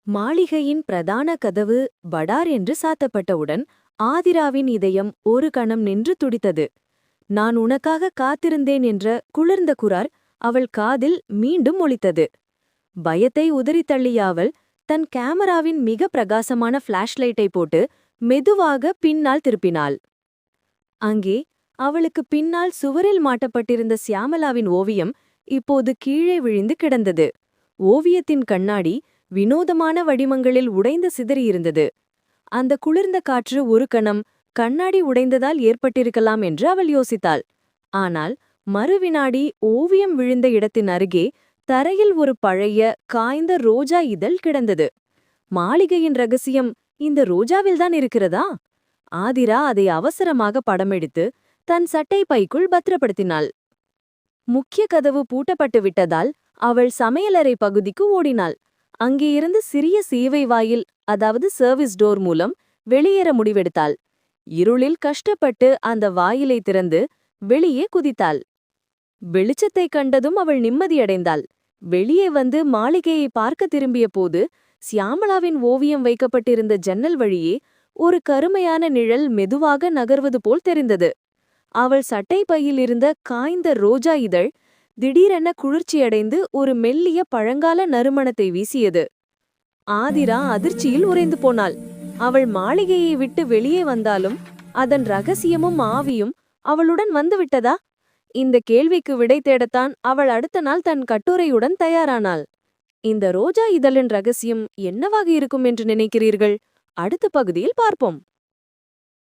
மாளிகையின் பிரதான கதவு படார் என்று சாத்தப்பட்டவுடன் ஆதிராவின் இதயம் ஒரு கணம் நின்று துடித்தது. நான் உனக்காக காத்திருந்தேன் என்ற குளிர்ந்த குரல் அவள் காதில் மீண்டும் ஒலித்தது. பயத்தை உதறித் தள்ளிய அவள் தன் கேமராவின் மிக பிரகாசமான ஃபிளாஷ்லைட்டை போட்டு மெதுவாக பின்னால் திருப்பினாள். அங்கே அவளுக்கு பின்னால் சுவரில் மாட்டப்பட்டிருந்த சியாமலாவின் ஓவியம் இப்போது கீழே விழுந்து கிடந்தது. ஓவியத்தின் கண்ணாடி வினோதமான வடிவங்களில் உடைந்து சிதறியிருந்தது. அந்த குளிர்ந்த காற்று ஒரு கணம் கண்ணாடி உடைந்ததால் ஏற்பட்டிருக்கலாம் என்று அவள் யோசித்தாள். ஆனால் மறுவினாடி ஓவியம் விழுந்த இடத்தின் அருகே தரையில் ஒரு பழைய காய்ந்த ரோஜா இதழ் கிடந்தது. மாளிகையின் ரகசியம் இந்த ரோஜாவில்தான் இருக்கிறதா? ஆதிரா அதை அவசரமாக படமெடுத்து தன் சட்டை பைக்குள் பத்திரப்படுத்தினாள். முக்கிய கதவு பூட்டப்பட்டு விட்டதால் அவள் சமையலறை பகுதிக்கு ஓடினாள். அங்கே இருந்து சிறிய சேவை வாயில், அதாவது சர்வீஸ் டோர் மூலம் வெளியேற முடிவெடுத்தாள். இருளில் கஷ்டப்பட்டு அந்த வாயிலை திறந்து வெளியே குதித்தாள். வெளிச்சத்தைக் கண்டதும் அவள் நிம்மதியடைந்தாள். வெளியே வந்து மாளிகையை பார்க்க திரும்பிய போது சியாமளாவின் ஓவியம் வைக்கப்பட்டிருந்த ஜன்னல் வழியே ஒரு கருமையான நிழல் மெதுவாக நகர்வது போல் தெரிந்தது. அவள் சட்டை பையில் இருந்த காய்ந்த ரோஜா இதழ் திடீரென குளிர்ச்சியடைந்து ஒரு மெல்லிய பழங்கால நறுமணத்தை வீசியது. ஆதிரா அதிர்ச்சியில் உறைந்து போனாள். அவள் மாளிகையை விட்டு வெளியே வந்தாலும் அதன் ரகசியமும் ஆவியும் அவளுடன் வந்துவிட்டதா? இந்த கேள்விக்கு விடை தேடத்தான் அவள் அடுத்த நாள் தன் கட்டுரையுடன் தயாரானாள். இந்த ரோஜா இதழின் ரகசியம் என்னவாக இருக்கும் என்று நினைக்கிறீர்கள்? அடுத்த பகுதியில் பார்ப்போம்.